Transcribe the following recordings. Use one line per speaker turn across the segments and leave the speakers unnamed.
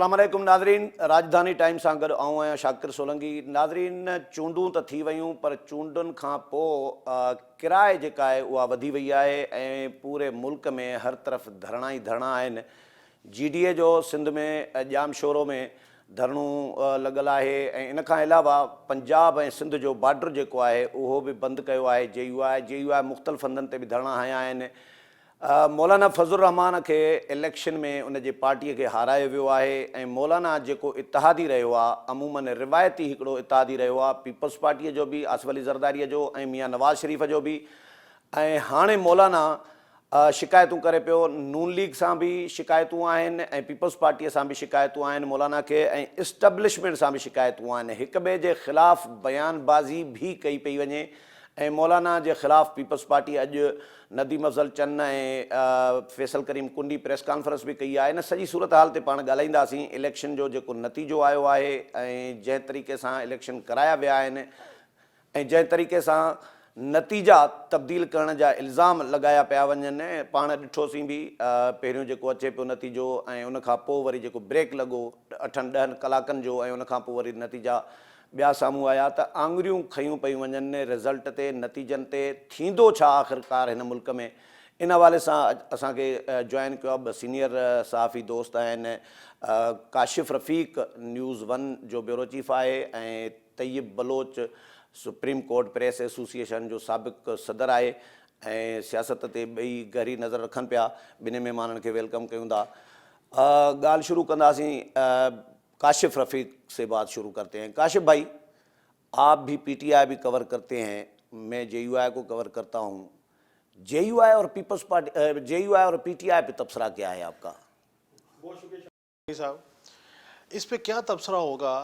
अस्सलाम वालेकुम नाज़रीन, राजधानी टाइम सां गॾु आऊं आहियां शाकिर सोलंकी। नाज़रीन, चूंडूं त थी वयूं पर चूंडुनि खां पोइ किराए जेका आहे उहा वधी वई आहे ऐं पूरे मुल्क में हर तरफ़ धरणा ई धरणा आहिनि। GDA जो सिंध में जाम शोरो में धरणो लॻल आहे ऐं इन खां अलावा पंजाब ऐं सिंध जो बॉर्डर जेको आहे उहो बि बंदि कयो आहे। JUI मुख़्तलिफ़ हंधनि ते बि धरणा हया आहिनि। मौलाना फज़लुर रहमान खे इलेक्शन में उन जे पार्टीअ खे हारायो वियो आहे ऐं मौलाना जेको इतिहादी रहियो आहे, अमूमन रिवायती हिकिड़ो इतिहादी रहियो आहे, पीपल्स पार्टीअ जो बि, आसिफ अली ज़रदारीअ जो ऐं मियां नवाज़ शरीफ़ जो बि। ऐं हाणे मौलाना शिकायतूं करे पियो, नून लीग सां बि शिकायतूं आहिनि ऐं पीपल्स पार्टीअ सां बि शिकायतूं आहिनि मौलाना खे, ऐं इस्टैब्लिशमेंट सां बि शिकायतूं आहिनि। हिक ॿिए जे ख़िलाफ़ु बयानबाज़ी बि कई पई वञे ऐं मौलाना जे ख़िलाफ़ु पीपल्स पार्टी अॼु नदीम अफ़ज़ल चन्न ऐं फैसल करीम कुंडी प्रेस कॉन्फ्रेंस बि कई आहे। इन सॼी सूरत हाल ते पाण ॻाल्हाईंदासीं। इलेक्शन जो जेको नतीजो आयो आहे ऐं जंहिं तरीक़े सां इलेक्शन कराया विया आहिनि ऐं जंहिं तरीक़े सां नतीजा तब्दील करण जा इल्ज़ाम लॻाया पिया वञनि, पाण ॾिठोसीं बि पहिरियों जेको अचे पियो नतीजो ऐं उनखां पोइ वरी जेको ब्रेक लॻो 8-10 कलाकनि जो ऐं उनखां पोइ वरी नतीजा ॿिया साम्हूं आया त आङुरियूं खयूं पयूं वञनि रिज़ल्ट ते, नतीजनि ते। थींदो छा आख़िरकार हिन मुल्क में? इन हवाले सां असांखे जॉइन कयो आहे ॿ सीनियर सहाफ़ी दोस्त आहिनि। काशिफ़ रफ़ीक न्यूज़ 1 जो ब्यूरो चीफ आहे ऐं Tayyab Baloch supreme court press association जो साबिक़ सदर आहे ऐं सियासत ते ॿई गहरी नज़र रखनि पिया। ॿिन्ही महिमाननि खे वेलकम कयूं था। ॻाल्हि शुरू कंदासीं, काशिफ़ रफ़ीक से बात शुरू करते हैं। काशिफ़ भाई, आप भी PTI भी कवर करते हैं, मैं JUI को कवर करता हूँ। JUI और पीपल्स पार्टी, JUI और PTI पे तबसरा क्या है आपका?
बहुत शुक्रिया साहब। इस पे क्या तबसरा होगा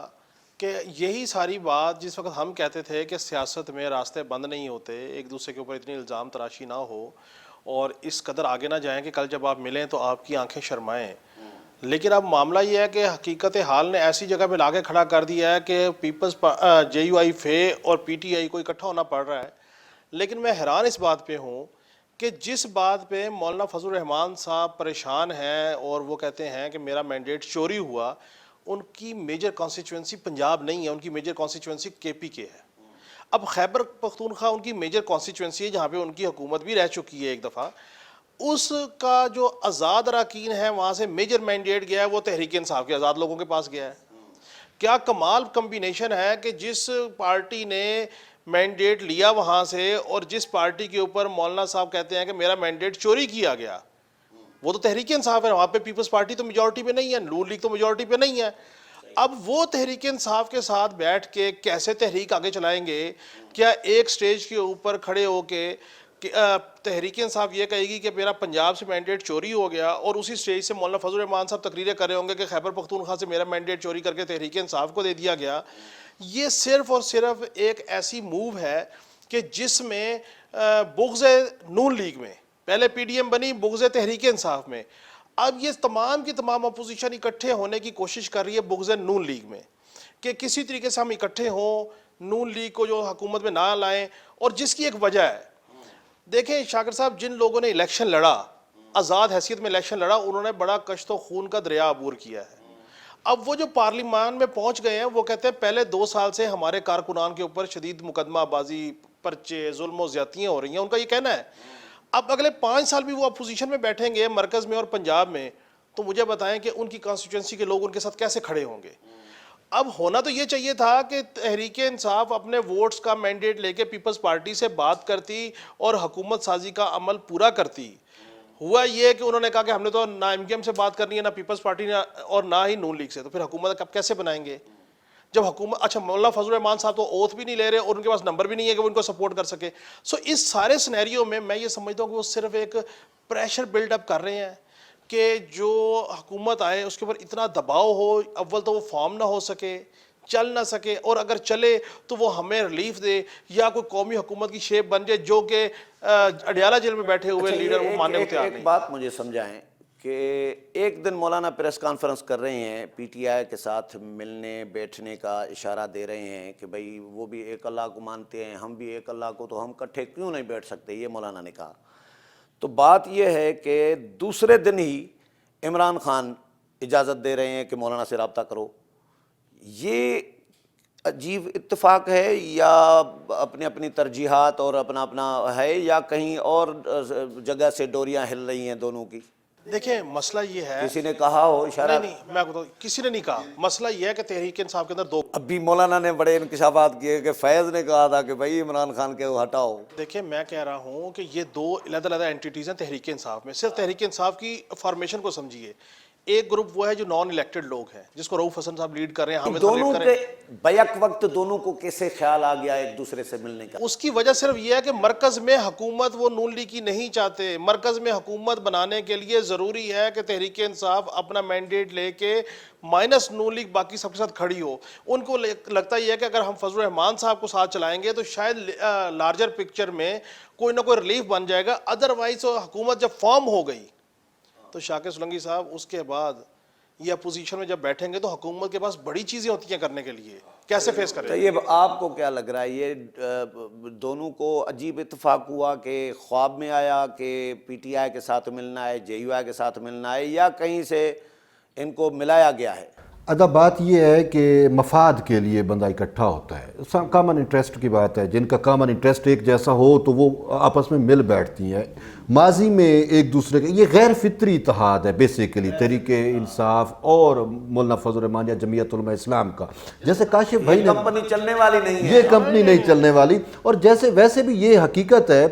कि यही सारी बात जिस वक्त हम कहते थे कि सियासत में रास्ते बंद नहीं होते, एक दूसरे के ऊपर इतनी इल्ज़ाम तराशी ना हो और इस कदर आगे ना जाएं कि कल जब आप मिलें तो आपकी आंखें शर्माएं। लेकिन अब मामला ये है कि हकीकत हाल ने ऐसी जगह पे लाके खड़ा कर दिया है कि पीपल्स JUI फे और PTI को इकट्ठा होना पड़ रहा है। लेकिन मैं हैरान इस बात पे हूँ कि जिस बात पे मौलाना फजलुर रहमान साहब परेशान हैं और वो कहते हैं कि मेरा मैंडेट चोरी हुआ, उनकी मेजर कॉन्स्टिट्यूंसी पंजाब नहीं है, उनकी मेजर कॉन्स्टिट्यूंसी KPK है। अब खैबर पख्तूनख्वा उनकी मेजर कॉन्स्टिट्यूंसी है जहाँ पे उनकी हुकूमत भी रह चुकी है एक दफ़ा। उसका जो आज़ाद अरकान है वहाँ से मेजर मैंडेट गया है वो तहरीक इंसाफ के आज़ाद लोगों के पास गया है। क्या कमाल कम्बिनेशन है कि जिस पार्टी ने मैंडेट लिया वहाँ से और जिस पार्टी के ऊपर मौलाना साहब कहते हैं कि मेरा मैंडेट चोरी किया गया, वो तो तहरीक इंसाफ है। वहाँ पे पीपल्स पार्टी तो मेजॉरिटी पे नहीं है, नून लीग तो मेजॉरिटी पे नहीं है। अब वो तहरीक इंसाफ के साथ बैठ के कैसे तहरीक आगे चलाएंगे? क्या एक स्टेज के ऊपर खड़े होके कि तहरीक इंसाफ ये कहेगी कि मेरा पंजाब से मैंडेट चोरी हो गया और उसी स्टेज से मौलाना फजलुर रहमान साहब तकरीरें कर रहे होंगे कि खैबर पख्तूनख्वा से मेरा मैंडेट चोरी करके तहरीक इंसाफ को दे दिया गया? ये सिर्फ और सिर्फ एक ऐसी मूव है कि जिसमें बुग़्ज़ नून लीग में, पहले PDM बनी बुग़्ज़ तहरीक इंसाफ में, अब ये तमाम की तमाम अपोजिशन इकट्ठे होने की कोशिश कर रही है बुग़्ज़ नून लीग में कि किसी तरीके से हम इकट्ठे हों, नून लीग को जो हुकूमत में ना लाएं। और जिसकी एक वजह है, देखें शाकिर साहब, जिन लोगों ने इलेक्शन लड़ा, आज़ाद हैसियत में इलेक्शन लड़ा, उन्होंने बड़ा कश्त व खून का दरिया अबूर किया है। अब वो जो पार्लियामान में पहुंच गए हैं वो कहते हैं पहले 2 साल से हमारे कारकुनान के ऊपर शदीद मुकदमाबाजी, पर्चे, जुल्म और ज़्यादतियाँ हो रही हैं, उनका ये कहना है। अब अगले 5 साल भी वो अपोजिशन में बैठेंगे मरकज़ में और पंजाब में, तो मुझे बताएं कि उनकी कॉन्स्टिट्यूंसी के लोग उनके साथ कैसे खड़े होंगे? अब होना तो ये चाहिए था कि तहरीक इंसाफ अपने वोट्स का मैंडेट लेके पीपल्स पार्टी से बात करती और हुकूमत साजी का अमल पूरा करती। हुआ ये कि उन्होंने कहा कि हमने तो ना MKM से बात करनी है, ना पीपल्स पार्टी ने, और ना ही नून लीग से, तो फिर हुकूमत कब कैसे बनाएंगे जब हुकूमत? अच्छा, मौलाना फजलुर रहमान साहब तो ओथ भी नहीं ले रहे और उनके पास नंबर भी नहीं है कि वो उनको सपोर्ट कर सके। सो इस सारे सिनेरियो में मैं ये समझता हूँ कि वो सिर्फ एक प्रेशर बिल्डअप कर रहे हैं कि जो हुकूमत आए उसके ऊपर इतना दबाव हो, अव्वल तो वो फॉर्म ना हो सके, चल ना सके, और अगर चले तो वो हमें रिलीफ दे या कोई कौमी हुकूमत की शेप बन जाए जो कि अडियाला जेल में बैठे हुए लीडर वो मानने को तैयार नहीं।
एक बात मुझे समझाएं कि एक दिन मौलाना प्रेस कॉन्फ्रेंस कर रहे हैं, PTI के साथ मिलने बैठने का इशारा दे रहे हैं कि भाई वो भी एक अल्लाह को मानते हैं, हम भी एक अल्लाह को, तो हम इकट्ठे क्यों नहीं बैठ सकते, ये मौलाना ने कहा। तो बात यह है कि दूसरे दिन ही इमरान खान اجازت دے رہے ہیں کہ مولانا سے رابطہ کرو. یہ عجیب اتفاق ہے یا اپنی اپنی ترجیحات اور اپنا اپنا ہے, یا کہیں اور جگہ سے ڈوریاں ہل رہی ہیں دونوں کی؟
دیکھیں مسئلہ یہ ہے,
کسی نے کہا ہو اشارہ؟
نہیں میں بتاؤں, کسی نے نہیں کہا. مسئلہ یہ ہے کہ تحریک انصاف کے اندر دو,
ابھی مولانا نے بڑے انکشافات کیے کہ فیض نے کہا تھا کہ بھائی عمران خان کے وہ ہٹاؤ.
دیکھیں میں کہہ رہا ہوں کہ یہ دو علیحدہ اینٹیٹیز ہیں تحریک انصاف میں. صرف تحریک انصاف کی فارمیشن کو سمجھیے. ایک گروپ وہ ہے جو نان الیکٹڈ لوگ ہیں, جس کو رؤوف حسن صاحب لیڈ کر رہے ہیں, حامد
دونوں
خان لیڈ کر رہے
کے بیک وقت دونوں کو کیسے خیال آ گیا ایک دوسرے سے ملنے کا؟
ہیں. اس کی وجہ صرف یہ ہے کہ مرکز میں حکومت وہ نون لیگ کی نہیں چاہتے. مرکز میں حکومت بنانے کے لیے ضروری ہے کہ تحریک انصاف اپنا مینڈیٹ لے کے مائنس نون لیگ باقی سب کے ساتھ کھڑی ہو. ان کو لگتا یہ ہے کہ اگر ہم فضل الرحمان صاحب کو ساتھ چلائیں گے تو شاید لارجر پکچر میں کوئی نہ کوئی ریلیف بن جائے گا. ادروائز حکومت جب فارم ہو گئی تو شاکر سولنگی صاحب اس کے بعد یہ اپوزیشن میں جب بیٹھیں گے تو حکومت کے پاس بڑی چیزیں ہوتی ہیں کرنے کے لیے, کیسے فیس کریں؟
طیب آپ کو کیا لگ رہا ہے, یہ دونوں کو عجیب اتفاق ہوا کہ خواب میں آیا کہ پی ٹی آئی کے ساتھ ملنا ہے, جے یو آئی کے ساتھ ملنا ہے, یا کہیں سے ان کو ملایا گیا ہے؟
ادا بات یہ ہے کہ مفاد کے لیے بندہ اکٹھا ہوتا ہے, کامن انٹرسٹ کی بات ہے. جن کا کامن انٹرسٹ ایک جیسا ہو تو وہ آپس میں مل بیٹھتی ہیں. ماضی میں ایک دوسرے کے, یہ غیر فطری اتحاد ہے بیسیکلی تحریک انصاف اور مولانا فضل الرحمان یا جمعیت علماء اسلام کا. جیسے کاشف بھائی نے,
کمپنی چلنے والی نہیں ہے,
یہ کمپنی نہیں چلنے والی. اور جیسے ویسے بھی یہ حقیقت ہے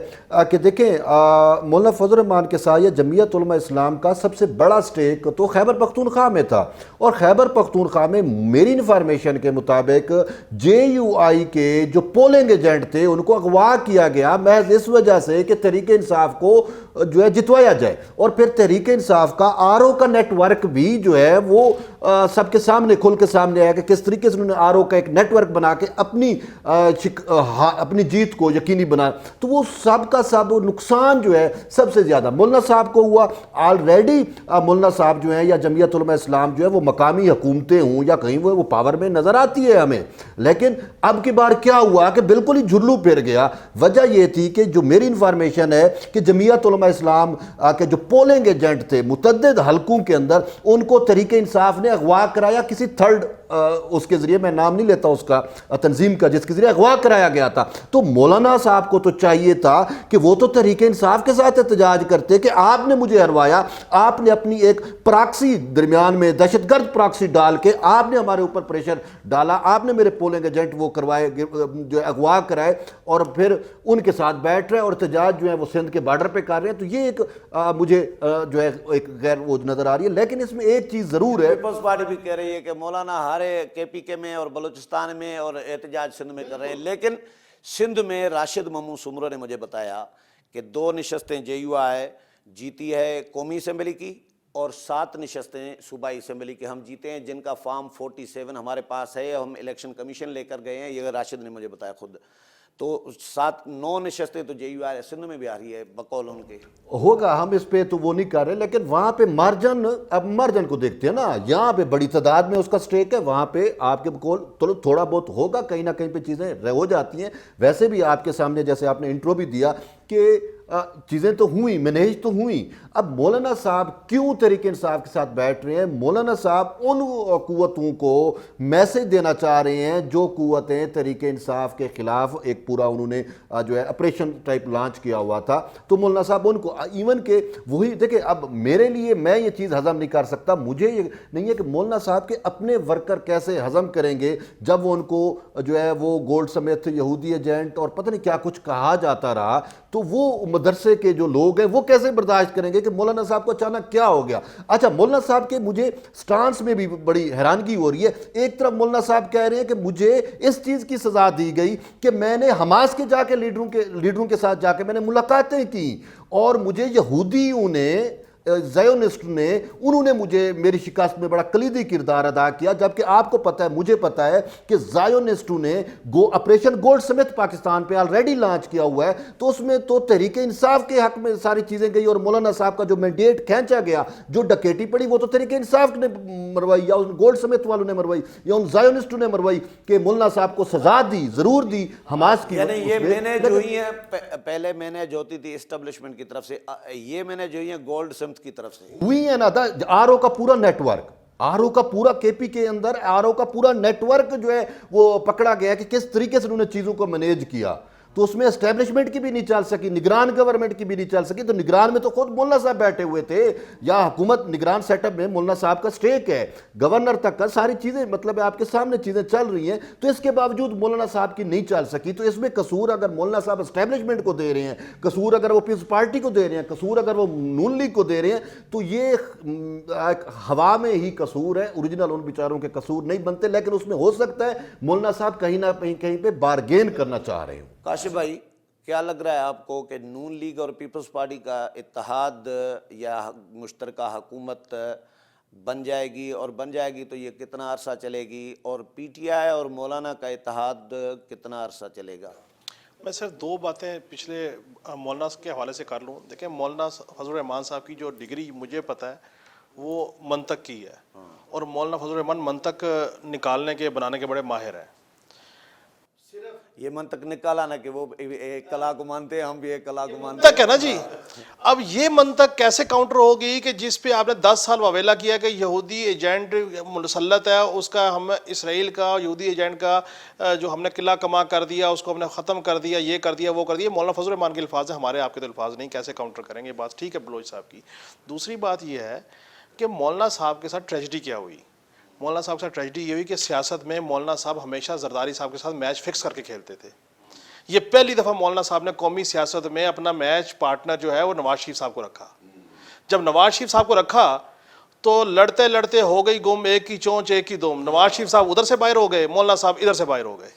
کہ دیکھیں مولانا فضل الرحمان کے ساتھ یا جمعیت علماء اسلام کا سب سے بڑا سٹیک تو خیبر پختونخوا میں تھا. اور خیبر پختونخوا میں میری انفارمیشن کے مطابق جے یو آئی کے جو پولنگ ایجنٹ تھے ان کو اغوا کیا گیا محض اس وجہ سے کہ تحریک انصاف کو جو ہے جتوایا جائے. اور پھر تحریک انصاف کا آر او کا نیٹ ورک بھی جو ہے وہ سب کے سامنے کھل کے سامنے آیا کہ کس طریقے سے انہوں نے آر او کا ایک نیٹ ورک بنا کے اپنی جیت کو یقینی بنا. تو وہ سب کا سب نقصان جو ہے سب سے زیادہ مولانا صاحب کو ہوا. آلریڈی مولانا صاحب جو ہیں یا جمعیت علماء اسلام جو ہے وہ مقامی حکومتیں ہوں یا کہیں وہ پاور میں نظر آتی ہے ہمیں, لیکن اب کی بار کیا ہوا کہ بالکل ہی جھلو پھر گیا. وجہ یہ تھی کہ جو میری انفارمیشن ہے کہ جمعیت علماء اسلام کے جو پولنگ ایجنٹ تھے متعدد حلقوں کے اندر, ان کو تحریک انصاف نے اغوا کرایا کسی تھرڈ اس کے ذریعے, میں نام نہیں لیتا اس کا, تنظیم کا جس کے ذریعے اغوا کرایا گیا تھا. تو مولانا صاحب کو تو چاہیے تھا کہ وہ تو تحریک انصاف کے ساتھ احتجاج کرتے کہ آپ نے مجھے ہروایا, آپ نے اپنی ایک پراکسی درمیان میں دہشت گرد پراکسی ڈال کے آپ نے ہمارے اوپر پریشر ڈالا, آپ نے میرے پولنگ ایجنٹ وہ کروائے جو اغوا کرائے, اور پھر ان کے ساتھ بیٹھ رہے اور احتجاج جو ہے وہ سندھ کے بارڈر پہ کر رہے ہیں. تو یہ ایک مجھے جو ہے ایک غیر وہ نظر آ رہی ہے. لیکن اس میں ایک چیز ضرور ہے,
پیپلز پارٹی بھی کہہ رہی ہے کہ مولانا ہارے کے پی کے میں اور بلوچستان میں اور احتجاج سندھ میں کر رہے ہیں, لیکن سندھ میں راشد ممو سمرو نے مجھے بتایا کہ 2 نشستیں جے یو آئی جیتی ہے قومی اسمبلی کی اور 7 نشستیں صوبائی اسمبلی کی ہم جیتے ہیں, جن کا فارم 47 ہمارے پاس ہے, ہم الیکشن کمیشن لے کر گئے ہیں. یہ راشد نے مجھے بتایا خود. تو 9 نشستیں تو جے یو آئی سندھ میں بھی آ رہی ہے بقول ان کے.
ہوگا, ہم اس پہ تو وہ نہیں کر رہے, لیکن وہاں پہ مارجن, اب مارجن کو دیکھتے ہیں نا, یہاں پہ بڑی تعداد میں اس کا سٹیک ہے, وہاں پہ آپ کے بقول تھوڑا بہت ہوگا, کہیں نہ کہیں پہ چیزیں ہو جاتی ہیں. ویسے بھی آپ کے سامنے جیسے آپ نے انٹرو بھی دیا کہ چیزیں تو ہوئیں, مینیج تو ہوئیں. اب مولانا صاحب کیوں تحریک انصاف کے ساتھ بیٹھ رہے ہیں؟ مولانا صاحب ان قوتوں کو میسج دینا چاہ رہے ہیں جو قوتیں تحریک انصاف کے خلاف ایک پورا انہوں نے جو ہے آپریشن ٹائپ لانچ کیا ہوا تھا. تو مولانا صاحب ان کو ایون کہ وہی دیکھیں, اب میرے لیے میں یہ چیز ہضم نہیں کر سکتا, مجھے یہ نہیں ہے کہ مولانا صاحب کے اپنے ورکر کیسے ہضم کریں گے جب وہ ان کو جو ہے وہ گولڈ سمیت یہودی ایجنٹ اور پتہ نہیں کیا کچھ کہا جاتا رہا. تو وہ مدرسے کے جو لوگ ہیں وہ کیسے برداشت کریں گے کہ مولانا صاحب کو اچانک کیا ہو گیا؟ اچھا, مولانا صاحب کے مجھے سٹانس میں بھی بڑی حیرانگی ہو رہی ہے. ایک طرف مولانا صاحب کہہ رہے ہیں کہ مجھے اس چیز کی سزا دی گئی کہ میں نے حماس کے جا کے لیڈروں کے ساتھ جا کے میں نے ملاقاتیں کی, اور مجھے یہودیوں نے زائونسٹ نے انہوں نے مجھے میری شکست میں بڑا کلیدی کردار ادا کیا. جبکہ آپ کو پتہ ہے, مجھے پتہ ہے کہ زائونسٹوں نے آپریشن گولڈ سمیت پاکستان پہ آلریڈی لانچ کیا ہوا ہے. تو اس میں تو تحریک انصاف کے حق میں ساری چیزیں گئی, اور مولانا صاحب کا جو مینڈیٹ کھینچا گیا, جو ڈکیٹی پڑی, وہ تو تحریک انصاف نے مروائی یا ان گولڈ سمیت والوں نے مروائی یا ان زائونسٹوں نے مروائی کہ مولانا صاحب کو سزا دی, ضرور دی حماس کی.
یعنی یہ مینیج ہوئی ہیں, پہلے مینیج ہوتی تھی اسٹیبلشمنٹ کی طرف سے, یہ مینیج ہوئی ہیں گولڈ سمت کی طرف سے
ہوئی ہے نا, آر او کا پورا نیٹ ورک आरओ का पूरा केपी के अंदर आरओ का पूरा नेटवर्क जो है वो पकड़ा गया कि किस तरीके से उन्होंने चीजों को मैनेज किया, तो उसमें एस्टेब्लिशमेंट की भी नहीं चल सकी, निगरान गवर्नमेंट की भी नहीं चल सकी। तो निगरान में तो खुद मौलाना साहब बैठे हुए थे, या हुकूमत निगरान सेटअप में मौलाना साहब का स्टेक है, गवर्नर तक का सारी चीजें मतलब आपके सामने चीजें चल रही हैं, तो इसके बावजूद मौलाना साहब की नहीं चल सकी। तो इसमें कसूर अगर मौलाना साहब एस्टेब्लिशमेंट को दे रहे हैं, कसूर अगर वो पीपल्स पार्टी को दे रहे हैं, कसूर अगर वो नून लीग को दे रहे हैं, तो ये एक हवा में ही कसूर है, ओरिजिनल उन बेचारों के कसूर नहीं बनते। लेकिन उसमें हो सकता है मौलाना साहब कहीं ना कहीं पे बार्गेन करना चाह रहे हो।
काशिफ भाई, क्या लग रहा है आपको कि नून लीग और पीपल्स पार्टी का इत्तेहाद या मुश्तरका हुकूमत बन जाएगी, और बन जाएगी तो ये कितना अरसा चलेगी, और पीटीआई और मौलाना का इत्तेहाद कितना अरसा चलेगा?
मैं सिर्फ दो बातें पिछले मौलाना के हवाले से कर लूँ। देखिए, मौलाना फजल रहमान साहब की जो डिग्री मुझे पता है वो मंतक की है, और मौलाना फजल रहमान मंतक निकालने के बनाने के बड़े माहिर हैं।
ये मंतक निकाला ना कि वो एक कला को मानते हैं, हम भी एक कला को मानते
मंतक है ना जी। अब ये मंतक कैसे काउंटर होगी कि जिस पे आपने 10 साल वावेला किया कि यहूदी एजेंट मुसल्लत है, उसका हम इसराइल का यहूदी एजेंट का जो हमने किला कमा कर दिया, उसको हमने ख़त्म कर दिया, ये कर दिया, वो कर दिया। मौलाना फजल रहमान के अल्फाज है, हमारे आपके तो अल्फाज नहीं, कैसे काउंटर करेंगे? बात ठीक है बलोच साहब की। दूसरी बात ये है कि मौलाना साहब के साथ ट्रेजिडी क्या हुई। मौलाना साहब के साथ ट्रेजिडी ये हुई कि सियासत में मौलाना साहब हमेशा जरदारी साहब के साथ मैच फिक्स करके खेलते थे। ये पहली दफ़ा मौलाना साहब ने कौमी सियासत में अपना मैच पार्टनर जो है वो नवाज शरीफ साहब को रखा। जब नवाज शरीफ साहब को रखा तो लड़ते लड़ते हो गई गुम, एक की चोंच एक की दुम। नवाज शरीफ साहब उधर से बाहर हो गए, मौलाना साहब इधर से बाहर हो गए,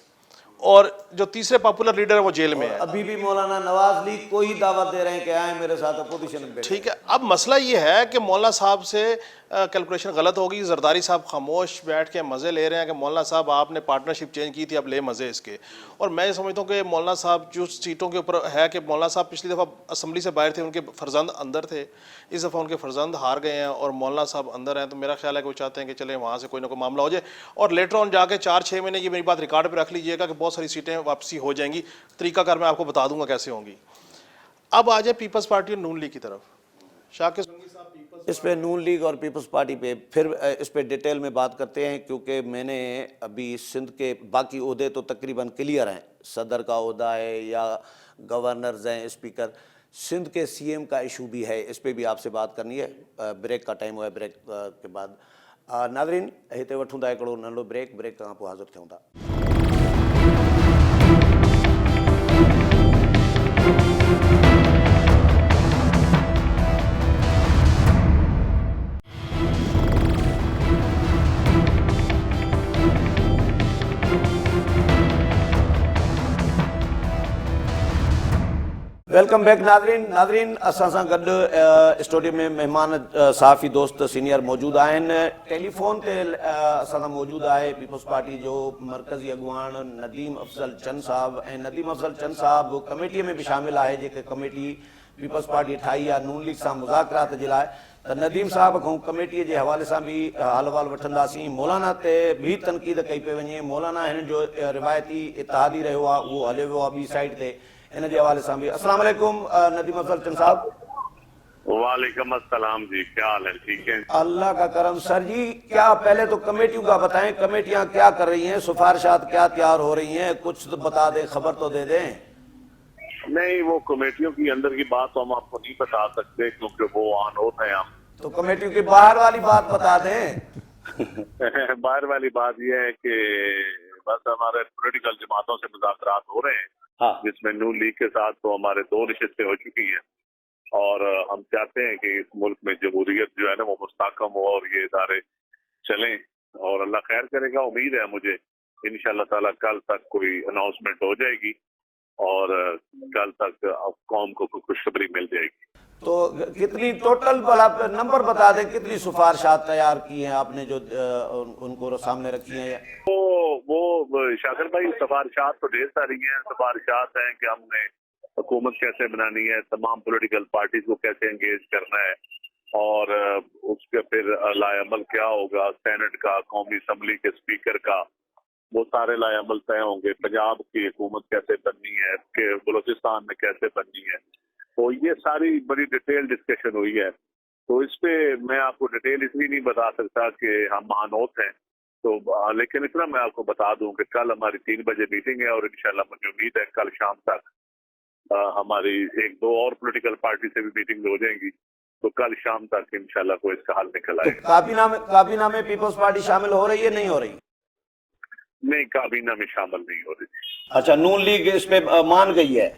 और जो तीसरे पॉपुलर लीडर है वो जेल में है।
अभी भी मौलाना नवाज लीग को ही दावत दे रहे हैं कि आए मेरे साथ अपोजिशन में बैठे।
ठीक है, अब मसला ये है कि मौलाना साहब से कैलकुलेशन गलत होगी। जरदारी साहब खामोश बैठ के मज़े ले रहे हैं कि मौलाना साहब आपने पार्टनरशिप चेंज की थी, अब ले मज़े इसके। और मैं ये समझता हूँ कि मौलाना साहब जो सीटों के ऊपर है कि मौलाना साहब पिछली दफ़ा असम्बली से बाहर थे, उनके फर्जंद अंदर थे, इस दफ़ा उनके फर्जंद हार गए हैं और मौलाना साहब अंदर हैं। तो मेरा ख्याल है कि वो चाहते हैं कि चले वहाँ से कोई ना कोई मामला हो जाए, और लेटर ऑन जाके 4-6 महीने, ये मेरी बात रिकॉर्ड पर रख लीजिएगा कि बहुत सारी सीटें वापसी हो जाएंगी। तरीकाकार मैं आपको बता दूंगा कैसे होंगी। अब आ जाए पीपल्स पार्टी और नून लीग की तरफ। शाकिर
इस पे नून लीग और पीपल्स पार्टी पे फिर इस पे डिटेल में बात करते हैं, क्योंकि मैंने अभी सिंध के बाकी ओहदे तो तकरीबन क्लियर हैं, सदर का ओहदा है या गवर्नर्स हैं, स्पीकर। सिंध के सीएम का इशू भी है, इस पे भी आपसे बात करनी है। ब्रेक का टाइम हुआ है, ब्रेक के बाद नाज़रीन हिते वठूं था हिकिड़ो नंढो ब्रेक खां पोइ हाज़िर थियूं था। वेलकम बैक नाज़रीन असां सां गॾु स्टूडियो में मेहमान सहाफ़ी दोस्त सीनियर मौजूद आहिनि। टेलीफोन ते असां सां मौजूद आहे पीपल्स पार्टी जो मरकज़ी अॻुवान नदीम अफ़ज़ल चंद साहब, ऐं नदीम अफ़ज़ल चंद साहब कमेटीअ में बि शामिल आहे, जेके कमेटी पीपल्स पार्टी ठाही आहे नून लीग सां मुज़ाकरात जे लाइ। त नदीम साहब खां कमेटीअ जे हवाले सां बि हालवाल वठंदासीं। मौलाना ते बि तनक़ीद कई पई वञे, मौलाना हिन जो रिवायती इत्तेहादी रहियो आहे, उहो हलियो वियो आहे ॿी साइड ते, इन जे हवाले सां भी। अस्सलाम वालेकुम नदीम अफ़ज़ल चंद साहब।
वालेकुम अस्सलाम जी, क्या हाल है? ठीक है,
अल्लाह का करम। सर जी, क्या पहले तो कमेटियों का बताएं, कमेटियां क्या कर रही हैं, सिफारिशात क्या तैयार हो रही हैं, कुछ तो बता दें, खबर तो दे दें।
नहीं वो कमेटियों की अंदर की बात तो हम आपको नहीं बता सकते क्योंकि वो ऑन होते हैं। हम
तो कमेटियों की बाहर वाली बात बता दें।
बाहर वाली बात ये है कि बस हमारे पॉलिटिकल जमातों से मुज़ाकरात हो रहे हैं,
हाँ।
जिसमें नून लीग के साथ तो हमारे 2 नशिस्तें हो चुकी हैं, और हम चाहते हैं कि इस मुल्क में जमहूरियत जो है ना वो मुस्तहकम हो और ये इदारे चलें, और अल्लाह खैर करेगा। उम्मीद है मुझे इंशाअल्लाह ताला कल तक कोई अनाउंसमेंट हो जाएगी और कल तक कौम को खुशखबरी मिल जाएगी।
तो कितनी टोटल नंबर बता दें, कितनी सिफारिशात तैयार की हैं आपने जो उनको सामने रखी हैं?
वो शाकिर भाई सिफारिशात तो ढेर सारी हैं। सिफारिशात हैं कि हमने हुकूमत कैसे बनानी है, तमाम पॉलिटिकल पार्टीज को कैसे एंगेज करना है, और उसके फिर लाएअमल क्या होगा, सेनेट का, कौमी असम्बली के स्पीकर का, वो सारे लाएअमल तय होंगे। पंजाब की हुकूमत कैसे बननी है, कि बलूचिस्तान में कैसे बननी है, तो ये सारी बड़ी डिटेल डिस्कशन हुई है। तो इस पे मैं आपको डिटेल इसलिए नहीं बता सकता कि हम महानौत हैं, तो लेकिन इतना मैं आपको बता दूं कि कल हमारी 3 बजे मीटिंग है और इंशाल्लाह मुझे उम्मीद है कल शाम तक हमारी 1-2 और पॉलिटिकल पार्टी से भी मीटिंग हो जाएंगी, तो कल शाम तक इंशाल्लाह कोई इसका हल निकल
तो
आएगा।
काबीना में पीपल्स पार्टी शामिल हो रही है, नहीं हो रही?
नहीं, काबीना में शामिल नहीं हो रही।
अच्छा, नून लीग इस पे मान गई है?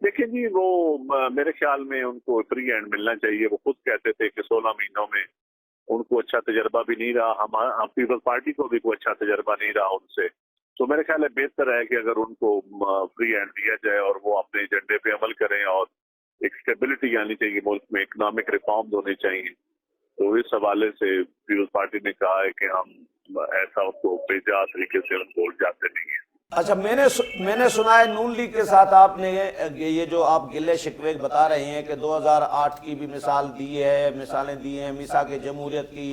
देखिए जी, वो मेरे ख्याल में उनको फ्री हैंड मिलना चाहिए। वो खुद कहते थे कि 16 महीनों में उनको अच्छा तजर्बा भी नहीं रहा, हम पीपल्स पार्टी को भी कोई अच्छा तजर्बा नहीं रहा उनसे। तो मेरे ख्याल है बेहतर है कि अगर उनको फ्री हैंड दिया जाए और वो अपने एजेंडे पे अमल करें, और एक स्टेबिलिटी आनी चाहिए मुल्क में, इकोनॉमिक रिफॉर्म्स होने चाहिए। तो इस हवाले से पीपल्स पार्टी ने कहा है कि हम ऐसा उनको बेजा तरीके से उनको उलझाते नहीं है।
अच्छा, मैंने सुना है नून लीग के साथ आपने ये जो आप गिले शिकवे बता रहे हैं कि 2008 की भी मिसालें दी हैं, मिसाक जमहूरियत की।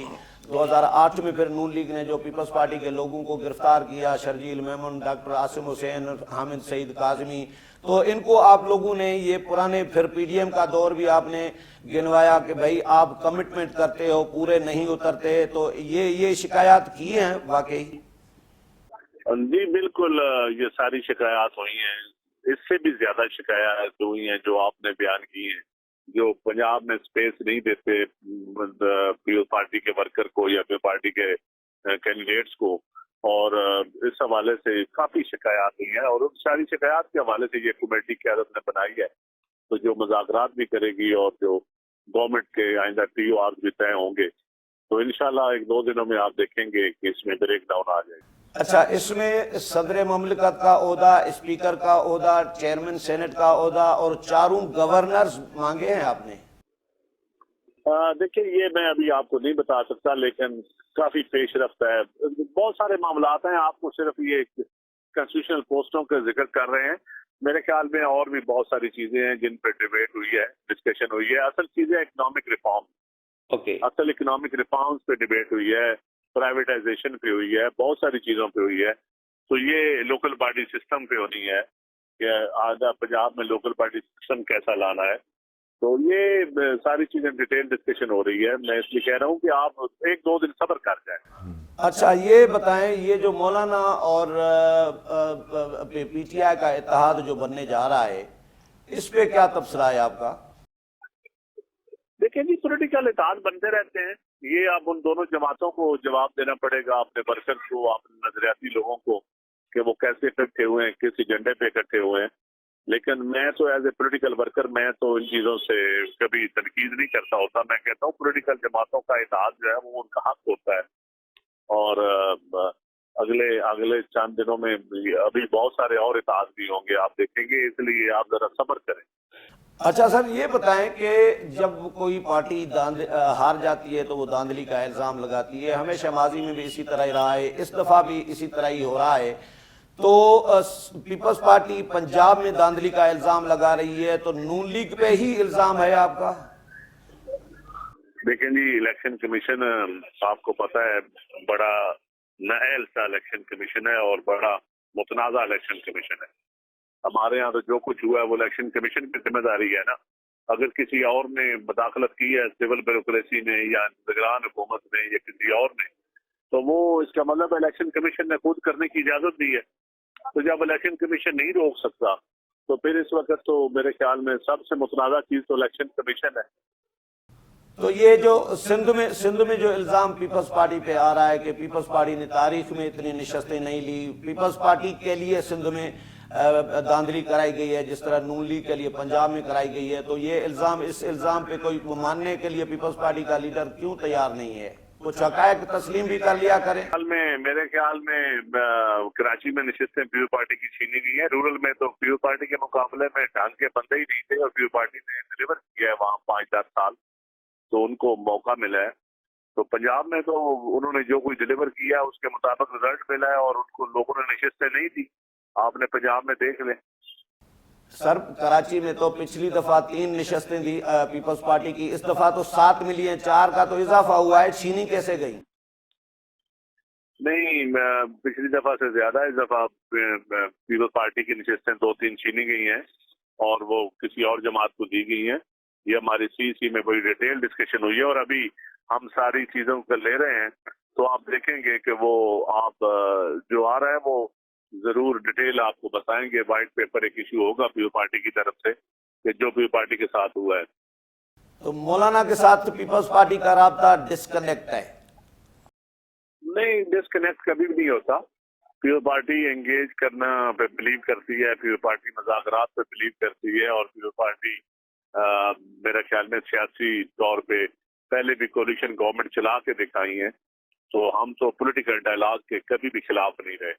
2008 में फिर नून लीग ने जो पीपल्स पार्टी के लोगों को गिरफ्तार किया, शर्जील मेमन, डॉक्टर आसिम हुसैन, हामिद सईद काजमी, तो इनको आप लोगों ने ये पुराने फिर पीडीएम का दौर भी आपने गिनवाया कि भाई आप कमिटमेंट करते हो, पूरे नहीं उतरते, तो ये शिकायत की हैं वाकई?
जी बिल्कुल, ये सारी शिकायत हुई हैं। इससे भी ज्यादा शिकायत हुई हैं जो आपने बयान की हैं, जो पंजाब में स्पेस नहीं देते पीपल्स पार्टी के वर्कर को या पीपल्स पार्टी के कैंडिडेट्स को, और इस हवाले से काफी शिकायत हुई हैं। और उन सारी शिकायत के हवाले से ये कमेटी क़यादत ने बनाई है, तो जो मुज़ाकरात भी करेगी और जो गवर्नमेंट के आइंदा TOR भी तय होंगे, तो इंशाल्लाह 1-2 दिनों में आप देखेंगे कि इसमें ब्रेक डाउन आ जाएगा।
अच्छा, इसमें सदर ममलिकत का ओहदा, स्पीकर का ओहदा, चेयरमैन सेनेट का ओहदा और 4 गवर्नर्स मांगे हैं आपने?
देखिए, ये मैं अभी आपको नहीं बता सकता, लेकिन काफी पेशरफ्त है। बहुत सारे मामलात हैं, आपको सिर्फ ये कॉन्स्टिट्यूशनल पोस्टों का जिक्र कर रहे हैं। मेरे ख्याल में और भी बहुत सारी चीजें हैं जिन पर डिबेट हुई है, डिस्कशन हुई है। असल चीजें इकोनॉमिक रिफॉर्म, असल इकोनॉमिक रिफॉर्म्स पे डिबेट हुई है, प्राइवेटाइजेशन पे हुई है, बहुत सारी चीजों पे हुई है। तो ये लोकल पार्टी सिस्टम पे होनी है कि आधा पंजाब में लोकल पार्टी सिस्टम कैसा लाना है। तो ये सारी चीजें डिटेल डिस्कशन हो रही है। मैं इसलिए कह रहा हूँ कि आप 1-2 दिन सब्र कर जाएं।
अच्छा, ये बताएं, ये जो मौलाना और PTI का इत्तेहाद जो बनने जा रहा है, इस पे क्या तबसरा है आपका?
देखिए जी, पॉलिटिकल इत्तेहाद बनते रहते हैं। ये अब उन दोनों जमातों को जवाब देना पड़ेगा, अपने वर्कर्स को, अपने नजरियाती लोगों को, कि वो कैसे इकट्ठे हुए हैं, किस एजेंडे पे इकट्ठे हुए हैं। लेकिन मैं तो एज ए पॉलिटिकल वर्कर, मैं तो इन चीजों से कभी तनकीद नहीं करता होता। मैं कहता हूँ पॉलिटिकल जमातों का इत्तेहाद जो है वो उनका हक होता है, और अगले चंद दिनों में अभी बहुत सारे और इत्तेहाद भी होंगे, आप देखेंगे। इसलिए आप जरा सब्र करें।
अच्छा सर, ये बताएं कि जब कोई पार्टी हार जाती है तो वो धांधली का इल्ज़ाम लगाती है। हमेशा माजी में भी इसी तरह ही रहा है, इस दफ़ा भी इसी तरह ही हो रहा है। तो पीपल्स पार्टी पंजाब में धांधली का इल्ज़ाम लगा रही है, तो नून लीग पे ही इल्ज़ाम है आपका?
देखें जी, इलेक्शन कमीशन आपको पता है बड़ा नाअहल सा इलेक्शन कमीशन है और बड़ा मुतनाज़ा इलेक्शन कमीशन है। हमारे यहाँ तो जो कुछ हुआ है वो इलेक्शन कमीशन की जिम्मेदारी है ना। अगर किसी और ने मुदाखलत की है, सिविल ब्यूरोक्रेसी ने या निगरान हुकूमत ने या किसी और ने, तो वो इसका मतलब इलेक्शन कमीशन ने खुद करने की इजाजत दी है। तो जब इलेक्शन कमीशन नहीं रोक सकता, तो फिर इस वक्त तो मेरे ख्याल में सबसे मुतनाज़ा चीज तो इलेक्शन कमीशन है।
तो ये जो सिंध में जो इल्ज़ाम पीपल्स पार्टी पे आ रहा है कि पीपल्स पार्टी ने तारीख में इतनी नशस्तें नहीं ली, पीपल्स पार्टी के लिए सिंध में धांधली कराई गई है जिस तरह नून लीग के लिए पंजाब में कराई गई है, तो ये इस इल्ज़ाम पे कोई मानने के लिए पीपल्स पार्टी का लीडर क्यों तैयार नहीं है? कुछ हक़ाइक़ तस्लीम भी कर लिया करें।
मेरे ख्याल में कराची में नशस्तें पीपल्स पार्टी की छीनी गई है। रूरल में तो पीपल्स पार्टी के मुकाबले में ढंग के बंदे ही नहीं थे, और पीपल्स पार्टी ने डिलीवर किया है वहाँ 5-10 साल, तो उनको मौका मिला है। तो पंजाब में तो उन्होंने जो कुछ डिलीवर किया उसके मुताबिक रिजल्ट मिला है, और उनको लोगों ने नशस्तें नहीं दी। आपने पंजाब में देख लें।
सर, कराची में तो पिछली दफा 3 नशस्तें दी पीपल्स पार्टी की, इस दफा तो 7 मिली हैं, 4 का तो इजाफा हुआ है। छीनी कैसे गई?
नहीं, पिछली दफा से ज्यादा इस दफा पीपल्स पार्टी की नशस्तें 2-3 छीनी गई हैं और वो किसी और जमात को दी गई हैं। ये हमारी सीसी में बड़ी डिटेल डिस्कशन हुई है और अभी हम सारी चीजों को ले रहे हैं। तो आप देखेंगे कि वो आप जो आ रहा है वो जरूर डिटेल आपको बताएंगे। व्हाइट पेपर एक इशू होगा पीओ पार्टी की तरफ से कि जो पीओ पार्टी के साथ हुआ है।
तो मौलाना के साथ पीपल्स पार्टी का राब्ता डिस्कनेक्ट है?
नहीं, डिस्कनेक्ट कभी भी नहीं होता। पीओ पार्टी एंगेज करना पे बिलीव करती है, पीओ पार्टी मुज़ाकरात पे बिलीव करती है और पीओ पार्टी मेरा ख्याल में सियासी तौर पे पहले भी कोलिशन गवर्नमेंट चला के दिखाई है। तो हम तो पॉलिटिकल डायलॉग के कभी भी खिलाफ नहीं रहे।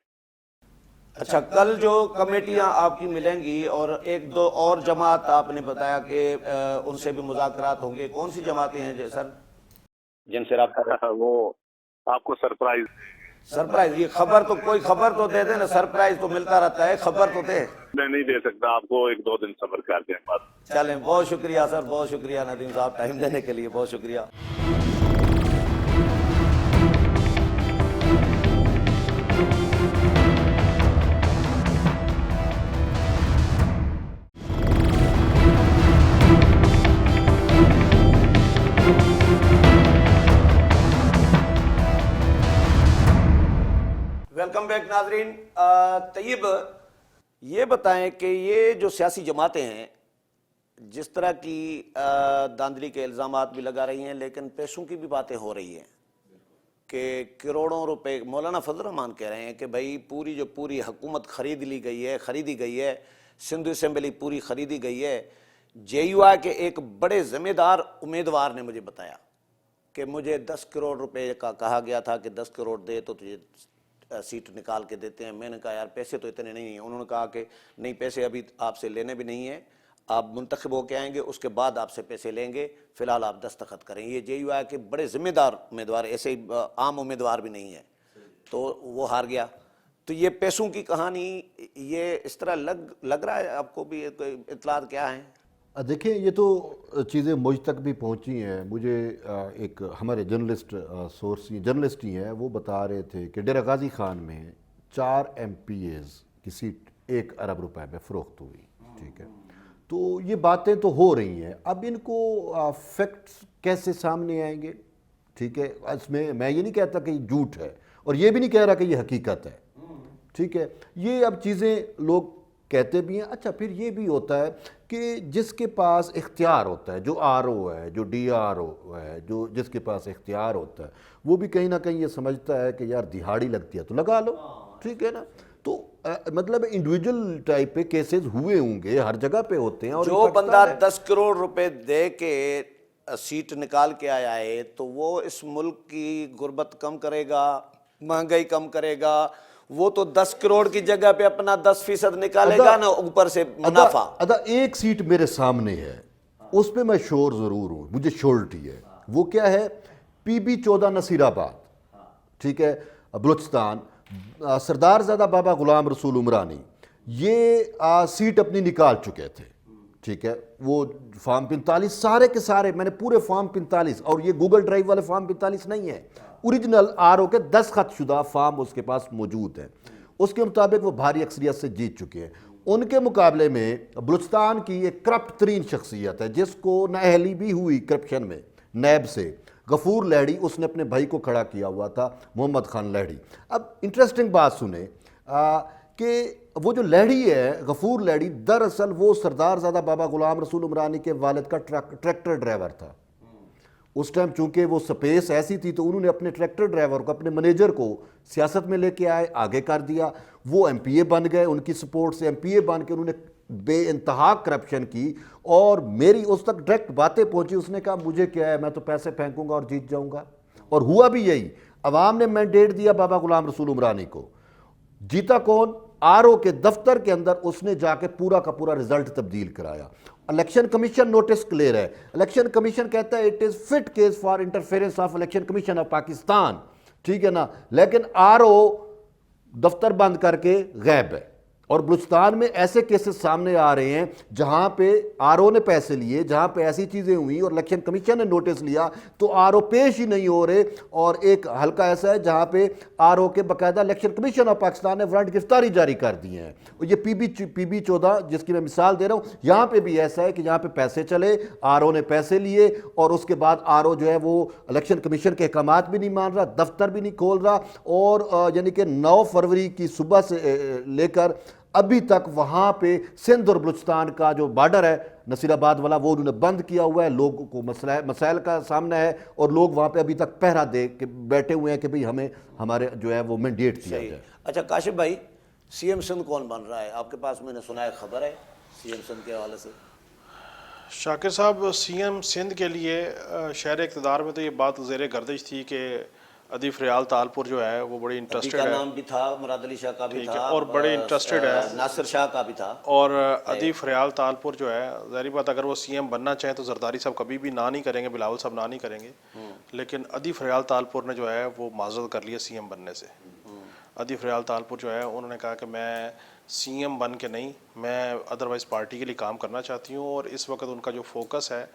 अच्छा, कल जो कमेटियां आपकी मिलेंगी और एक दो और जमात आपने बताया कि उनसे भी मुज़ाकरात होंगे, कौन सी जमातें हैं सर जिनसे रब्ता?
वो आपको सरप्राइज
ये खबर तो कोई खबर तो दे दे ना, सरप्राइज तो मिलता रहता है, खबर तो दे।
मैं नहीं दे सकता आपको, 1-2 दिन सब्र कर दें बात।
चलें, बहुत शुक्रिया सर, बहुत शुक्रिया नदीम साहब, टाइम देने के लिए बहुत शुक्रिया। वेलकम बैक नाजरीन। तैयब, ये बताएं कि ये जो सियासी जमातें हैं जिस तरह की धांधली के इल्ज़ामात भी लगा रही हैं, लेकिन पैसों की भी बातें हो रही हैं कि करोड़ों रुपए, मौलाना फजल रहमान कह रहे हैं कि भाई पूरी हुकूमत खरीदी गई है, सिंध असेंबली पूरी खरीदी गई है। JUI के एक बड़े ज़िम्मेदार उम्मीदवार ने मुझे बताया कि मुझे 10 करोड़ रुपए का कहा गया था कि 10 करोड़ दे तो तुझे सीट निकाल के देते हैं। मैंने कहा यार पैसे तो इतने नहीं हैं। उन्होंने कहा कि नहीं, पैसे अभी आपसे लेने भी नहीं है, आप मुंतखब होके आएंगे उसके बाद आपसे पैसे लेंगे, फिलहाल आप दस्तखत करें। ये JUI के बड़े जिम्मेदार उम्मीदवार, ऐसे ही आम उम्मीदवार भी नहीं है, तो वो हार गया। तो ये पैसों की कहानी ये इस तरह लग रहा है आपको भी? इतलात क्या है?
देखिए, ये तो चीज़ें मुझ तक भी पहुंची हैं। मुझे एक हमारे जर्नलिस्ट ही हैं, वो बता रहे थे कि डेरा गाजी खान में 4 MPAs की सीट 1 अरब रुपए में फ़रोख्त हुई। ठीक है, तो ये बातें तो हो रही हैं। अब इनको फैक्ट्स कैसे सामने आएंगे? ठीक है, इसमें मैं ये नहीं कहता कि ये झूठ है और ये भी नहीं कह रहा कि ये हकीकत है। ठीक है, ये अब चीज़ें लोग कहते भी हैं। अच्छा, फिर ये भी होता है कि जिसके पास इख्तियार होता है, जो RO है, जो DRO है, जो जिसके पास इख्तियार होता है, वो भी कहीं ना कहीं ये समझता है कि यार दिहाड़ी लगती है तो लगा लो। ठीक है ना, तो मतलब इंडिविजुअल टाइप पे केसेस हुए होंगे, हर जगह पे होते हैं। और
जो बंदा 10 करोड़ रुपए दे के सीट निकाल के आया है तो वो इस मुल्क की गुर्बत कम करेगा, महंगाई कम करेगा। वो तो 10 करोड़ की जगह पे अपना 10% निकालेगा ना, ऊपर से मुनाफा।
एक सीट मेरे सामने है, उस पे मैं श्योर जरूर हूं, मुझे श्योरिटी है। वो क्या है? PB 14 नसीराबाद, ठीक है, बलूचिस्तान, सरदारज़ादा बाबा गुलाम रसूल उमरानी ये सीट अपनी निकाल चुके थे। ठीक है, वो फॉर्म 45 सारे के सारे, मैंने पूरे फॉर्म 45, और ये गूगल ड्राइव वाले फॉर्म 45 नहीं है, ओरिजिनल RO के 10 खत शुदा फॉर्म उसके पास मौजूद है। उसके मुताबिक वो भारी अक्सरियत से जीत चुके हैं। उनके मुकाबले में बलूचिस्तान की एक करप्ट तरीन शख्सियत है जिसको नाअहली भी हुई करप्शन में, नैब से, गफूर लहड़ी, उसने अपने भाई को खड़ा किया हुआ था, मोहम्मद खान लहड़ी। अब इंटरेस्टिंग बात सुने कि वो जो लहड़ी है, गफूर लहड़ी, दरअसल वो सरदारज़ादा बाबा गुलाम रसूल उमरानी के वालिद का ट्रैक्टर ड्राइवर था। उस टाइम चूंकि वो स्पेस ऐसी थी तो उन्होंने अपने ट्रैक्टर ड्राइवर को, अपने मैनेजर को सियासत में लेके आए, आगे कर दिया। वो MPA बन गए, उनकी सपोर्ट से MPA बन के उन्होंने बेइंतहा करप्शन की और मेरी उस तक डायरेक्ट बातें पहुंची। उसने कहा मुझे क्या है, मैं तो पैसे फेंकूंगा और जीत जाऊंगा। और हुआ भी यही, अवाम ने मैंडेट दिया बाबा गुलाम रसूल उमरानी को। जीता कौन? RO के दफ्तर के अंदर उसने जाके पूरा का पूरा रिजल्ट तब्दील कराया। इलेक्शन कमीशन नोटिस क्लियर है। इलेक्शन कमीशन कहता है it is fit case for interference of election commission of Pakistan. ठीक है ना, लेकिन RO दफ्तर बंद करके गायब है और बलूचिस्तान में ऐसे केसेस सामने आ रहे हैं जहां पे आरओ ने पैसे लिए, जहां पे ऐसी चीज़ें हुई और इलेक्शन कमीशन ने नोटिस लिया तो आरओ पेश ही नहीं हो रहे। और एक हल्का ऐसा है जहां पे आरओ के बाकायदा इलेक्शन कमीशन ऑफ पाकिस्तान ने वारंट गिरफ्तारी जारी कर दी है। और ये पीबी 14 जिसकी मैं मिसाल दे रहा हूँ, यहाँ पे भी ऐसा है कि यहाँ पे पैसे चले, आरओ ने पैसे लिए और उसके बाद आरओ जो है वो इलेक्शन कमीशन के अहकामात भी नहीं मान रहा, दफ्तर भी नहीं खोल रहा। और यानी कि 9 फरवरी की सुबह से लेकर अभी तक वहाँ पे सिंध और बलूचिस्तान का जो बॉर्डर है नसीराबाद वाला, वो उन्होंने बंद किया हुआ है। लोगों को मसाइल का सामना है और लोग वहाँ पे अभी तक पहरा दे के बैठे हुए हैं कि भाई हमें हमारे जो है वो मैंडेट दिया जाए।
अच्छा काशिफ भाई, सीएम सिंध कौन बन रहा है आपके पास? मैंने सुना है, खबर है सीएम सिंध के हवाले से।
शाकिर साहब, सीएम सिंध के लिए शहर इक़्तिदार में तो ये बात ज़ेर गर्दिश थी कि अदीफ रियाल तालपुर जो है वो बड़ी इंटरेस्टेड है।
नाम भी था, मुराद अली शाह का भी था
और बड़े इंटरेस्टेड है,
नासिर शाह का भी था।
और अदीफ रियाल तालपुर जो है, ज़ाहिर बात अगर वो सीएम बनना चाहें तो जरदारी साहब कभी भी ना नहीं करेंगे, बिलावल साहब ना नहीं करेंगे। लेकिन अदीफ रियाल तालपुर ने जो है वो माजरत कर लिया सीएम बनने से। अदीफ रियाल तालपुर जो है उन्होंने कहा कि मैं सीएम बन के नहीं, मैं अदरवाइज़ पार्टी के लिए काम करना चाहती हूँ। और इस वक्त उनका जो फोकस है,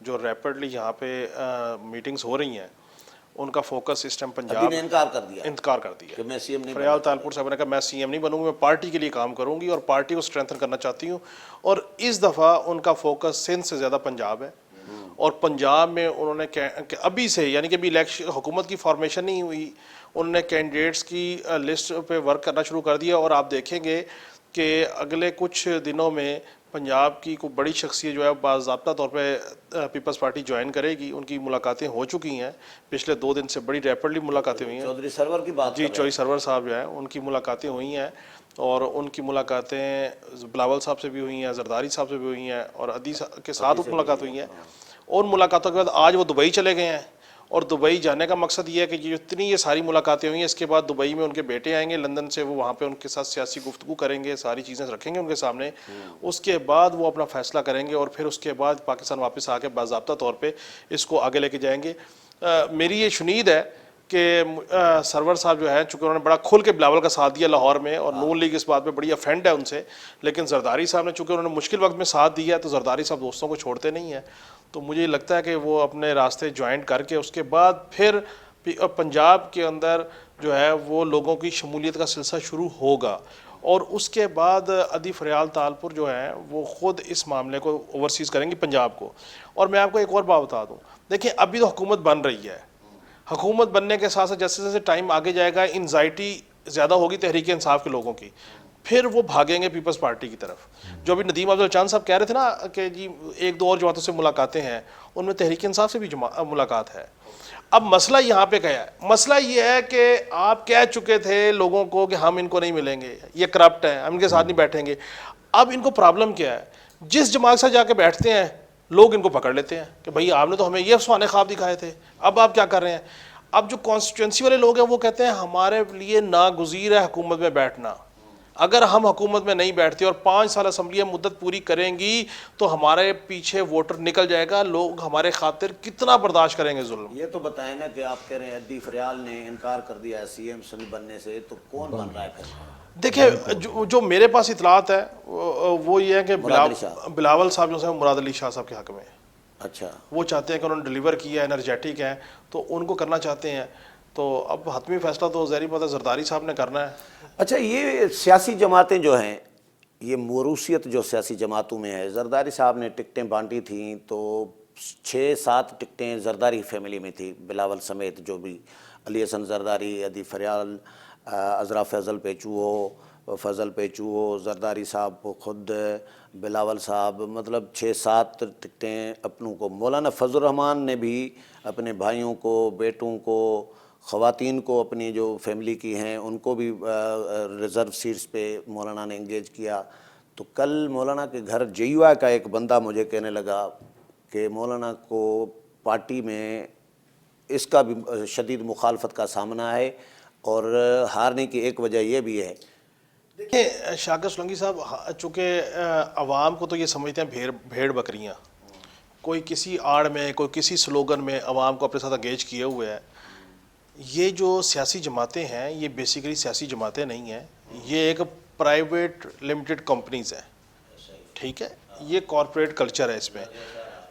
जो रैपिडली यहाँ पे मीटिंग्स हो रही हैं, उनका फोकस इस टाइम पंजाब
ने इनकार कर दिया
कि
मैं सीएम नहीं
रियाल तालपुर साहब ने कहा मैं सीएम नहीं बनूंगी, मैं पार्टी के लिए काम करूंगी और पार्टी को स्ट्रेंथन करना चाहती हूँ। और इस दफ़ा उनका फोकस सिंध से ज़्यादा पंजाब है। और पंजाब में उन्होंने अभी से, यानी कि अभी इलेक्शन हुकूमत की फॉर्मेशन नहीं हुई, उन्होंने कैंडिडेट्स की लिस्ट पे वर्क करना शुरू कर दिया। और आप देखेंगे कि अगले कुछ दिनों में पंजाब की कोई बड़ी शख्सियत जो है बाज़ाब्ता तौर पे पीपल्स पार्टी ज्वाइन करेगी। उनकी मुलाकातें हो चुकी हैं, पिछले 2 दिन से बड़ी रैपिडली मुलाकातें हुई हैं।
चौधरी सरवर की बात
जी, चौधरी सरवर साहब जो है उनकी मुलाकातें हुई हैं। और उनकी मुलाकातें बिलावल साहब से भी हुई हैं, जरदारी साहब से भी हुई हैं, और अदी के साथ मुलाकात हुई हैं। उन मुलाकातों के बाद आज वो दुबई चले गए हैं। और दुबई जाने का मकसद ये है कि ये सारी मुलाकातें हुई हैं, इसके बाद दुबई में उनके बेटे आएंगे लंदन से, वो वहाँ पे उनके साथ सियासी गुफ्तगू करेंगे, सारी चीज़ें रखेंगे उनके सामने। उसके बाद वो अपना फैसला करेंगे और फिर उसके बाद पाकिस्तान वापस आके बाज़ाब्ता तौर पे इसको आगे लेके जाएंगे। मेरी ये शुनीद है कि सरवर साहब जो है, चूँकि उन्होंने बड़ा खुल के बिलावल का साथ दिया लाहौर में, और नून लीग इस बात पे बड़ी अफेंड है उनसे, लेकिन जरदारी साहब ने चूँकि उन्होंने मुश्किल वक्त में साथ दिया है, तो जरदारी साहब दोस्तों को छोड़ते नहीं हैं। तो मुझे लगता है कि वो अपने रास्ते ज्वाइन करके उसके बाद फिर पंजाब के अंदर जो है वो लोगों की शमूलियत का सिलसिला शुरू होगा। और उसके बाद अदीफ रियाल तालपुर जो है वो ख़ुद इस मामले को ओवरसीज़ करेंगी पंजाब को। और मैं आपको एक और बात बता दूँ, देखिए अभी तो हुकूमत बन रही है, हुकूमत बनने के साथ साथ जैसे जैसे टाइम आगे जाएगा एंजाइटी ज़्यादा होगी तहरीक इंसाफ के लोगों की, फिर वो भागेंगे पीपल्स पार्टी की तरफ। जो अभी नदीम अफजल चांद साहब कह रहे थे ना कि जी 1-2 और जमातों से मुलाकातें हैं, उनमें तहरीक इंसाफ से भी मुलाकात है। अब मसला यहाँ पे क्या है? मसला ये है कि आप कह चुके थे लोगों को कि हम इनको नहीं मिलेंगे, ये करप्ट हैं, हम इनके साथ नहीं बैठेंगे। अब इनको प्रॉब्लम क्या है? जिस जमात से जाके बैठते हैं लोग इनको पकड़ लेते हैं कि भाई आपने तो हमें ये अफसाने ख्वाब दिखाए थे, अब आप क्या कर रहे हैं? अब जो कॉन्स्टिट्यूंसी वाले लोग हैं वो कहते हैं हमारे लिए नागुज़ीर है हुकूमत में बैठना, अगर हम हुकूमत में नहीं बैठते और 5 साल असम्बली मुद्दत पूरी करेंगी तो हमारे पीछे वोटर निकल जाएगा, लोग हमारे खातिर कितना बर्दाश्त करेंगे जुल्म।
ये तो बताएं ना कि आप कह रहे हैं अदीफ रियाल ने इनकार कर दिया है सीएम सिंध बनने से, तो कौन बन रहा है फिर?
देखिए जो मेरे पास इतलात है वो ये है कि बिलावल साहब जो है मुराद अली शाह साहब के हक में।
अच्छा,
वो चाहते हैं कि उन्होंने डिलीवर किया, एनर्जेटिक हैं तो उनको करना चाहते हैं। तो अब हतमी फैसला तो ज़ाहिर बात है जरदारी साहब ने करना है।
अच्छा, ये सियासी जमातें जो हैं, ये मोरूसियत जो सियासी जमातों में है, जरदारी साहब ने टिकटें बांटी थी तो 6-7 टिकटें जरदारी फैमिली में थी, बिलावल समेत, जो भी अली हसन जरदारी, अदीफ रियाल, अजरा फजल पेचू हो, जरदारी साहब को खुद, बिलावल साहब, मतलब 6-7 टिकटें अपनों को। मौलाना फजल रहमान ने भी अपने भाइयों को, बेटों को, ख़वातीन को, अपनी जो फैमिली की हैं उनको भी रिज़र्व सीट्स पे मौलाना ने इंगेज किया। तो कल मौलाना के घर JUI का एक बंदा मुझे कहने लगा कि मौलाना को पार्टी में इसका भी शदीद मुखालफत का सामना है और हारने की एक वजह यह भी है।
देखिए शाकिर सोलंकी साहब, चूँकि अवाम को तो ये समझते हैं भेड़ बकरियाँ, कोई किसी आड़ में, कोई किसी स्लोगन में अवाम को अपने साथ अंगेज किए हुए है। ये जो सियासी जमातें हैं ये बेसिकली सियासी जमातें नहीं हैं, ये एक प्राइवेट लिमिटेड कंपनीज हैं, ठीक है, ये कॉरपोरेट कल्चर है इसमें।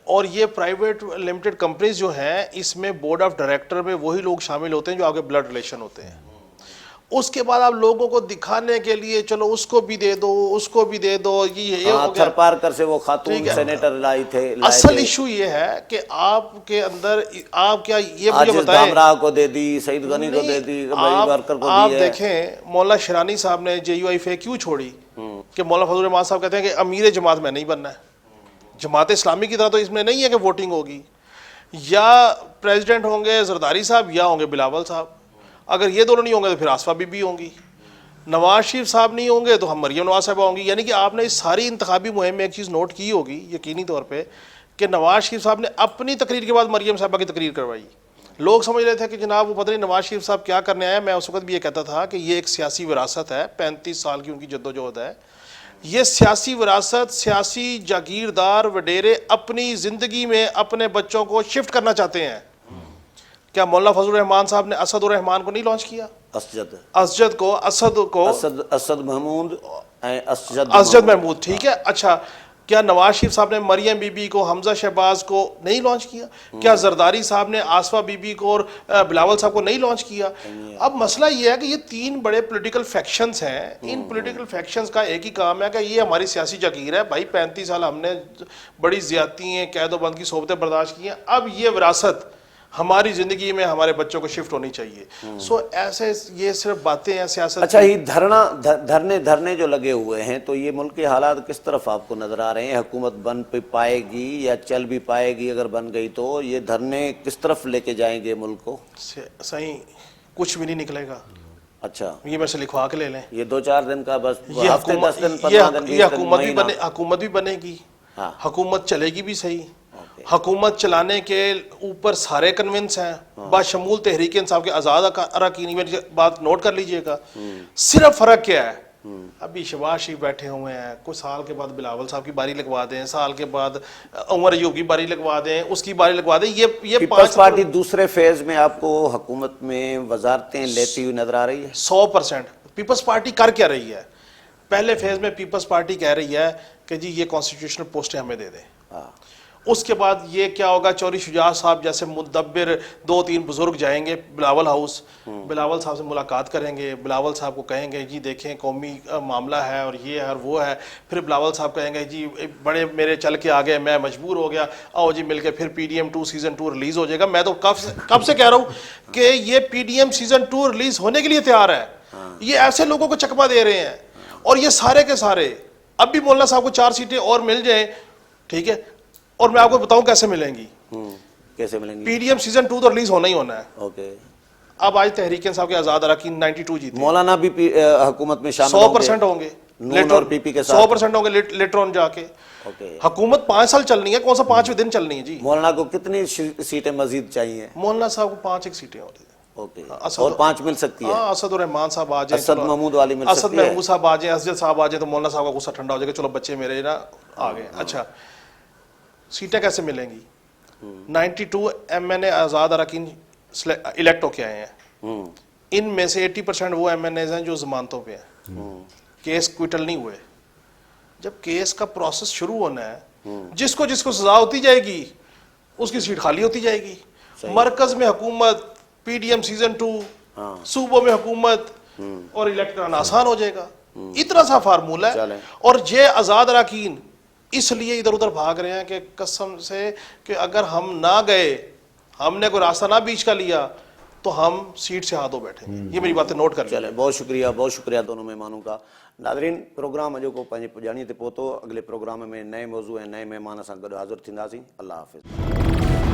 और ये प्राइवेट लिमिटेड कंपनीज जो हैं इसमें बोर्ड ऑफ डायरेक्टर में वही लोग शामिल होते हैं जो आपके ब्लड रिलेशन होते हैं। उसके बाद आप लोगों को दिखाने के लिए चलो उसको भी दे दो, उसको भी दे दो, ये हो गया।
थरपारकर से वो खातून सेनेटर लाए थे।
असल इशू ये है कि आपके अंदर आप क्या ये मुझे
आजिज
बताएं,
दामरा को दे दी, सईद गनी को दे दी, भाई वर्कर को
आप
दी है।
देखें मौलाना शिरानी साहब ने JUIF क्यों छोड़ी कि मौलाना फजल रहमान साहब कहते हैं कि अमीर जमात में नहीं बनना है, जमात इस्लामी की तरह तो इसमें नहीं है कि वोटिंग होगी, या प्रेसिडेंट होंगे जरदारी साहब या होंगे बिलावल साहब, अगर ये दोनों नहीं होंगे तो फिर आसफा बीबी होंगी, नवाज शरीफ साहब नहीं होंगे तो हम मरियम नवाज साहब होंगी। यानी कि आपने इस सारी इंतखाबी मुहिम में एक चीज़ नोट की होगी यकीनी तौर पे कि नवाज शरीफ साहब ने अपनी तकरीर के बाद मरियम साहबा की तकरीर करवाई। लोग समझ रहे थे कि जनाब वो पता नहीं नवाज शरीफ साहब क्या करने आए। मैं उस वक्त भी ये कहता था कि ये एक सियासी विरासत है, 35 साल की उनकी जद्दोजहद है। ये सियासी विरासत, सियासी जागीरदार वडेरे अपनी ज़िंदगी में अपने बच्चों को शिफ्ट करना चाहते हैं। क्या मौलाना फजल रहमान साहब ने असद रहमान को नहीं लॉन्च किया? असद को
असद महमूद
असद महमूद, ठीक है। अच्छा, क्या नवाज शरीफ साहब ने मरियम बीबी को, हमजा शहबाज को नहीं लॉन्च किया? क्या जरदारी साहब ने आसफा बीबी को और बिलावल साहब को नहीं लॉन्च किया? अब मसला ये है कि ये तीन बड़े पॉलिटिकल फैक्शंस हैं। इन पॉलिटिकल फैक्शंस का एक ही काम है कि ये हमारी सियासी जागीर है भाई। 35 साल हमने बड़ी ज्यादतियाँ, कैद-ओ-बंद की सोबतें बर्दाश्त की हैं। अब ये विरासत हमारी जिंदगी में हमारे बच्चों को शिफ्ट होनी चाहिए। सो ऐसे ये सिर्फ बातें हैं सियासत।
अच्छा, ये धरने जो लगे हुए हैं, तो ये मुल्क के हालात किस तरफ आपको नजर आ रहे हैं? हुकूमत बन पे पाएगी या चल भी पाएगी? अगर बन गई तो ये धरने किस तरफ लेके जाएंगे मुल्क को?
सही कुछ भी नहीं निकलेगा।
अच्छा,
ये मैं से लिखवा के ले लें,
ये 2-4 दिन का बस,
ये
हफ्ते 10 दिन, 15 दिन,
ये हुकूमत भी बनेगी,
हाँ।
हुकूमत चलेगी भी सही। हुकूमत चलाने के ऊपर सारे कन्विंस हैं, बाशमूल तहरीक इंसाफ के आज़ाद अरकान। बात नोट कर लीजिएगा। सिर्फ फर्क क्या है, अभी शहबाज शरीफ बैठे हुए हैं, कुछ साल के बाद बिलावल साहब की बारी लगवा दें, साल के बाद उमर अयूब की बारी लगवा दें, उसकी बारी लगवा दें। ये
पीपल्स पार्टी दूसरे फेज में आपको हुकूमत में वजारतें लेती हुई नजर आ रही है?
100%। पीपल्स पार्टी कर क्या रही है? पहले फेज में पीपल्स पार्टी कह रही है कि जी ये कॉन्स्टिट्यूशनल पोस्टें हमें दे दें। उसके बाद ये क्या होगा, चौधरी शुजा साहब जैसे मुदब्बिर 2-3 बुजुर्ग जाएंगे बिलावल हाउस, बिलावल साहब से मुलाकात करेंगे, बिलावल साहब को कहेंगे जी देखें कौमी मामला है और ये है और वो है। फिर बिलावल साहब कहेंगे जी बड़े मेरे चल के आ गए, मैं मजबूर हो गया, आओ जी मिलके फिर PDM 2 सीज़न 2 रिलीज़ हो जाएगा। मैं तो कब से कह रहा हूँ कि ये PDM सीज़न 2 रिलीज़ होने के लिए तैयार है। ये ऐसे लोगों को चकमा दे रहे हैं, और ये सारे के सारे अब भी मौलाना साहब को 4 सीटें और मिल जाए, ठीक है, और मैं आपको बताऊं कैसे मिलेंगी।
कैसे मिलेंगी?
PDM सीजन 2 तो रिलीज होना ही होना है।
ओके।
अब आज तहरीक इंसाफ के आजाद अरकान 92 जीते,
मौलाना भी हुकूमत में शामिल
100% होंगे,
नून और PP के साथ
100% होंगे लेटर ऑन जाके।
ओके।
हुकूमत 5 साल चलनी है, कौन सा 5वें दिन चलनी है जी।
मौलाना को कितनी सीटें मजीद चाहिए?
मौलाना साहब को 5 सीटें और
ओके, और 5 मिल सकती है।
असद रहमान साहब आ जाए,
असद महमूद वाली मिल सकती है,
असद महमूद साहब आ जाए, असद साहब आ जाए तो मौलाना साहब का गुस्सा ठंडा हो जाएगा, चलो बच्चे मेरे ना आ गए। अच्छा, सीटें कैसे मिलेंगी? 92 MNA आज़ाद अरकान इलेक्ट होके आए हैं। इनमें से 80% वो MNAs हैं जो जमानतों पे हैं, केस क्विटल नहीं हुए। जब केस का प्रोसेस शुरू होना है, जिसको जिसको सजा होती जाएगी उसकी सीट खाली होती जाएगी। मरकज में हुकूमत, PDM सीजन 2, सूबों में हुकूमत, और इलेक्ट कराना आसान हो जाएगा। इतना सा फार्मूला है। और ये आज़ाद अरकान इसलिए इधर उधर भाग रहे हैं कि कसम से कि अगर हम ना गए, हमने कोई रास्ता ना बीच का लिया, तो हम सीट से हाथों बैठे। ये मेरी बातें नोट कर
चले। बहुत शुक्रिया दोनों मेहमानों का। नादरीन, प्रोग्राम अॼो को पंहिंजे पुॼाणीअ ते पहुतो। अगले प्रोग्राम में नए मौज़ू ऐं नए महिमान सां गॾु हाज़िर थींदासीं। अल्लाह हाफ़िज़।